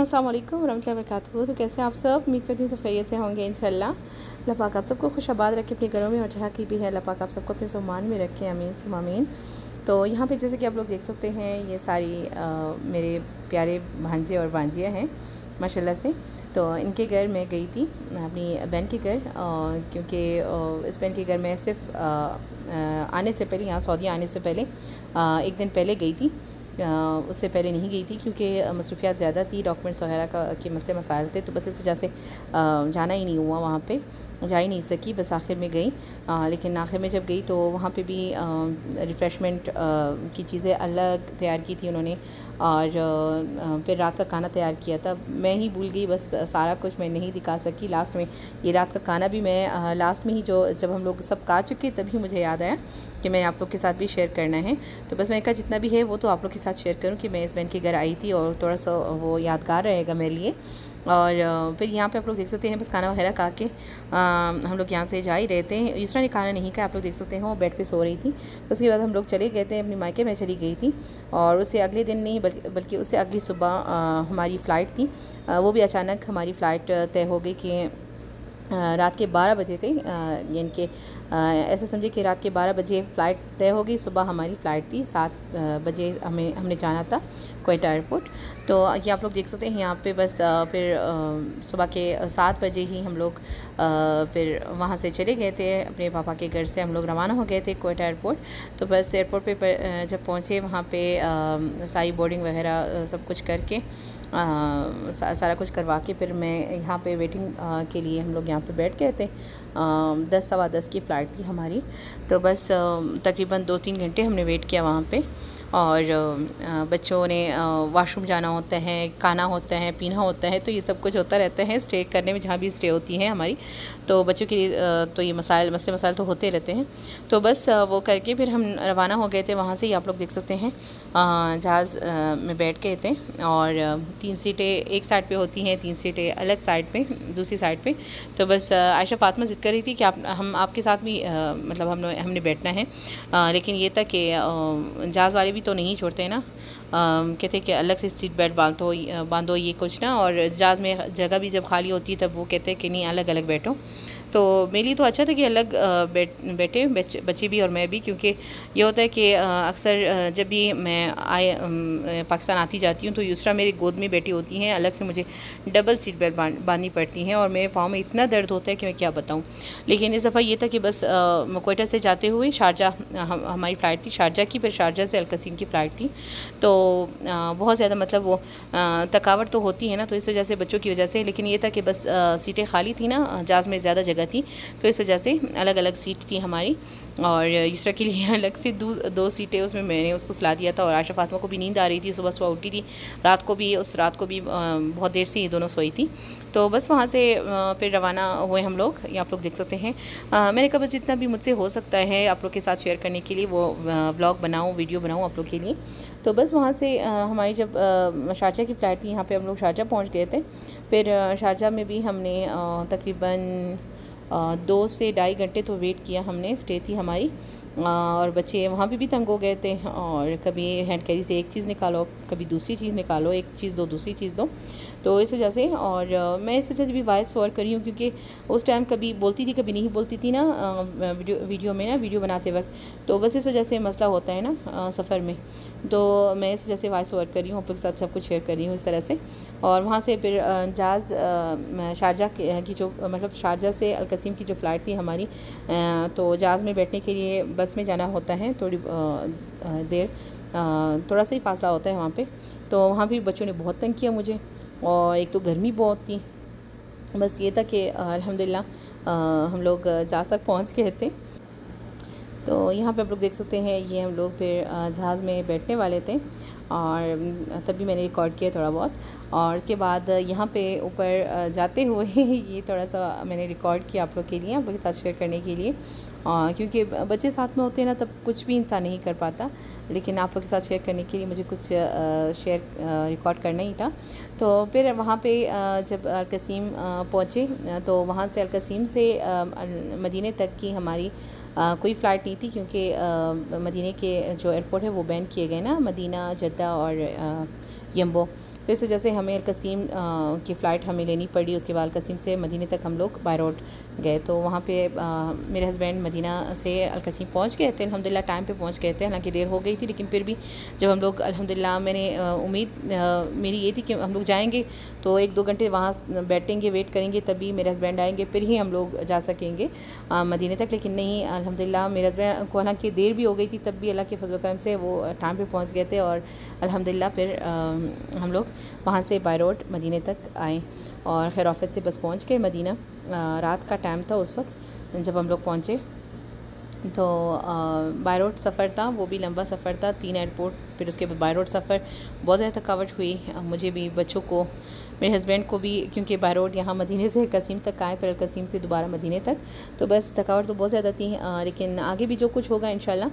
अस्सलाम वालेकुम रहमतुल्लाहि व बरकातहू। तो कैसे आप सब? उम्मीद करती हूँ सब खैरियत से होंगे इंशाल्लाह। अल्लाह पाक आप सबको खुश आबाद रखे अपने घरों में, और जहाँ की भी है अल्लाह पाक आप सबको अपने ज़ुबान में रखे, आमीन सुम आमीन। तो यहाँ पे जैसे कि आप लोग देख सकते हैं, ये सारी मेरे प्यारे भांजे और भांजियाँ हैं माशाल्लाह से। तो इनके घर मैं गई थी, अपनी बहन के घर, क्योंकि इस बहन के घर मैं सिर्फ आने से पहले, यहाँ सऊदी आने से पहले एक दिन पहले गई थी। उससे पहले नहीं गई थी क्योंकि मसरूफियात ज़्यादा थी, डॉक्यूमेंट्स वगैरह का के मसले मसाइल थे, तो बस इस वजह से जाना ही नहीं हुआ, वहाँ पे जा ही नहीं सकी। बस आखिर में गई, लेकिन आखिर में जब गई तो वहाँ पे भी रिफ़्रेशमेंट की चीज़ें अलग तैयार की थी उन्होंने, और फिर रात का खाना तैयार किया था। मैं ही भूल गई, बस सारा कुछ मैं नहीं दिखा सकी। लास्ट में ये रात का खाना भी मैं लास्ट में ही, जब हम लोग सब खा चुके तभी मुझे याद आया कि मैं आप लोग के साथ भी शेयर करना है। तो बस मैंने कहा जितना भी है वो तो आप लोग के साथ शेयर करूं कि मैं इस बहन के घर आई थी, और थोड़ा सा वो यादगार रहेगा मेरे लिए। और फिर यहाँ पे आप लोग देख सकते हैं, बस खाना वगैरह खा के हम लोग यहाँ से जा ही रहे थे। यूसरा ने खाना नहीं खाया, आप लोग देख सकते हैं, वो बेड पे सो रही थी। उसके बाद हम लोग चले गए थे अपनी मायके में, चली गई थी। और उससे अगले दिन नहीं, बल्कि उससे अगली सुबह हमारी फ़्लाइट थी। वो भी अचानक हमारी फ़्लाइट तय हो गई कि रात के 12 बजे थे, यानी कि ऐसे समझे कि रात के 12 बजे फ़्लाइट तय हो गई। सुबह हमारी फ़्लाइट थी 7 बजे, हमने जाना था क्वेटा एयरपोर्ट। तो ये आप लोग देख सकते हैं यहाँ पे, बस फिर सुबह के 7 बजे ही हम लोग फिर वहाँ से चले गए थे। अपने पापा के घर से हम लोग रवाना हो गए थे क्वेटा एयरपोर्ट। तो बस एयरपोर्ट पे जब पहुँचे, वहाँ पे सारी बोर्डिंग वगैरह सब कुछ करके सारा कुछ करवा के फिर मैं यहाँ पे वेटिंग के लिए हम लोग यहाँ पे बैठ गए थे। 10 सवा 10 की फ़्लाइट थी हमारी। तो बस तकरीबन 2-3 घंटे हमने वेट किया वहाँ पे। और बच्चों ने वाशरूम जाना होता है, खाना होता है, पीना होता है, तो ये सब कुछ होता रहता है स्टे करने में, जहाँ भी स्टे होती है हमारी। तो बच्चों के लिए तो ये मसले मसाइल तो होते रहते हैं। तो बस वो करके फिर हम रवाना हो गए थे वहाँ से। ही आप लोग देख सकते हैं, जहाज़ में बैठ गए थे, और 3 सीटें एक साइड पे होती हैं, 3 सीटें अलग साइड पे, दूसरी साइड पे। तो बस आयशा फ़ातिमा ज़िद कर रही थी कि हम आपके साथ भी मतलब हमने बैठना है, लेकिन ये था कि जहाज़ वाले भी तो नहीं छोड़ते ना। कहते कि अलग से सीट बेल्ट बांधो ये कुछ ना, और जहाज़ में जगह भी जब खाली होती है तब वो कहते हैं कि नहीं अलग अलग बैठो। तो मेरे लिए तो अच्छा था कि अलग बैठे बच्चे भी और मैं भी, क्योंकि ये होता है कि अक्सर जब भी मैं पाकिस्तान आती जाती हूँ तो यूसरा मेरी गोद में बैठी होती हैं, अलग से मुझे डबल सीट बेल्ट बांधनी पड़ती हैं, और मेरे पाँव में इतना दर्द होता है कि मैं क्या बताऊँ। लेकिन इस दफ़ा ये था कि बस क्वेटा से जाते हुए शारजा हमारी फ़्लाइट थी, शारजा की, फिर शारजा से अलकसीम की फ़्लाइट थी। तो बहुत ज़्यादा मतलब वो थकावट तो होती है ना, तो इस वजह से बच्चों की वजह से। लेकिन ये था कि बस सीटें खाली थी ना, जहाज़ में ज़्यादा जगह थी, तो इस वजह से अलग अलग सीट थी हमारी। और यूसरा के लिए अलग से 2 सीटें, उसमें मैंने उसको सुला दिया था। और आयशा फ़ातिमा को भी नींद आ रही थी, सुबह सुबह उठी थी, उस रात को भी बहुत देर से ये दोनों सोई थी। तो बस वहाँ से फिर रवाना हुए हम लोग। ये आप लोग देख सकते हैं, मैंने कहा बस जितना भी मुझसे हो सकता है आप लोग के साथ शेयर करने के लिए वो व्लॉग बनाऊँ, वीडियो बनाऊँ आप लोग के लिए। तो बस वहाँ से हमारी जब शारजा की फ़्लाइट थी, यहाँ पे हम लोग शारजा पहुँच गए थे। फिर शारजा में भी हमने तकरीबन 2 से ढाई घंटे तो वेट किया हमने, स्टे थी हमारी। और बच्चे वहाँ पे भी तंग हो गए थे, और कभी हैंड कैरी से एक चीज़ निकालो, कभी दूसरी चीज़ निकालो, एक चीज़ दो दूसरी चीज़ दो, तो इस वजह से। और मैं इस वजह से भी वॉइस ओवर करी हूँ, क्योंकि उस टाइम कभी बोलती थी कभी नहीं बोलती थी ना, वीडियो में ना, वीडियो बनाते वक्त। तो बस इस वजह से मसला होता है ना सफ़र में, तो मैं इस वजह से वॉइस ओवर कर रही हूँ, आप लोग के साथ सब कुछ शेयर कर रही हूँ इस तरह से। और वहाँ से फिर जहाज़ शारजा की जो मतलब शारजा से अलकसीम की जो फ़्लाइट थी हमारी, तो जहाज़ में बैठने के लिए बस में जाना होता है, थोड़ी देर थोड़ा सा ही फासला होता है वहाँ पे। तो वहाँ भी बच्चों ने बहुत तंग किया मुझे, और एक तो गर्मी बहुत थी। बस ये था कि अल्हम्दुलिल्लाह हम लोग जहाज़ तक पहुँच गए थे। तो यहाँ पे आप लोग देख सकते हैं, ये हम लोग फिर जहाज़ में बैठने वाले थे, और तभी मैंने रिकॉर्ड किया थोड़ा बहुत। और उसके बाद यहाँ पे ऊपर जाते हुए ये थोड़ा सा मैंने रिकॉर्ड किया आप लोग के लिए, आप लोग के साथ शेयर करने के लिए, क्योंकि बच्चे साथ में होते हैं ना, तब कुछ भी इंसान नहीं कर पाता। लेकिन आप लोग के साथ शेयर करने के लिए मुझे कुछ रिकॉर्ड करना ही था। तो फिर वहाँ पे जब अलकसीम पहुँचे, तो वहाँ से अलकसीम से मदीने तक की हमारी कोई फ़्लाइट नहीं थी, क्योंकि मदीने के जो एयरपोर्ट है वो बैन किए गए ना, मदीना, जद्दा और यम्बो। तो इस वजह से हमें अलकसीम की फ़्लाइट हमें लेनी पड़ी। उसके बाद अलकसीम से मदीने तक हम लोग बाय रोड गए। तो वहाँ पे मेरे हस्बैंड मदीना से अलकसीम पहुँच गए थे, अल्हम्दुलिल्लाह टाइम पे पहुँच गए थे। हालांकि देर हो गई थी, लेकिन फिर भी जब हम लोग अल्हम्दुलिल्लाह मैंने उम्मीद मेरी ये थी कि हम लोग जाएंगे तो 1-2 घंटे वहाँ बैठेंगे, वेट करेंगे, तभी मेरे हस्बैंड आएंगे, फिर ही हम लोग जा सकेंगे मदीने तक। लेकिन नहीं, अल्हम्दुलिल्लाह मेरे हस्बैंड को हालांकि देर भी हो गई थी, तब भी अल्लाह के फजल करम से वो टाइम पे पहुँच गए थे। और अल्हम्दुलिल्लाह फिर हम लोग वहाँ से बाय रोड मदीने तक आए और खैर ऑफिस से बस पहुँच गए मदीना। रात का टाइम था उस वक्त जब हम लोग पहुँचे। तो बाय रोड सफ़र था, वो भी लंबा सफ़र था, 3 एयरपोर्ट, फिर उसके बाद बाय रोड सफ़र। बहुत ज़्यादा थकावट हुई मुझे भी, बच्चों को, मेरे हस्बैंड को भी, क्योंकि बाय रोड यहाँ मदीने से कसीम तक आए, फिर कसीम से दोबारा मदीने तक। तो बस थकावट तो बहुत ज़्यादा थी, लेकिन आगे भी जो कुछ होगा इंशाल्लाह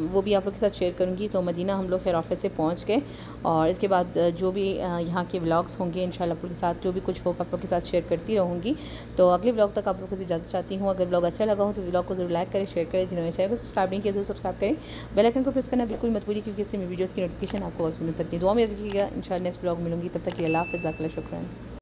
वो भी आप लोग के साथ शेयर करूँगी। तो मदीना हम लोग खैर ऑफिस से पहुँच गए और इसके बाद जो भी यहाँ के व्लॉग्स होंगे इंशाल्लाह आप लोग के साथ जो भी कुछ होगा आप लोग के साथ शेयर करती रहूँगी। तो अगले व्लॉग तक आप लोग से इजाज़त चाहती हूँ। अगर व्लॉग अच्छा लगा हो तो व्लॉग को ज़रूर लाइक करें, शेयर करें। जिन्होंने चैनल को सब्सक्राइब नहीं किया ज़रूर सब्सक्राइब करें, बेल आइकन को प्रेस करना बिल्कुल मत भूलिए, क्योंकि इससे मेरी वीडियोज़ की नोटिफिकेशन आपको वक्त मिल सकती है। दुआ में रखिएगा, इंशाल्लाह नेक्स्ट व्लॉग मिलूंगी, तब तक के लिए अल्लाह हाफ़िज़, ज़ाकल्लाह शुक्रान।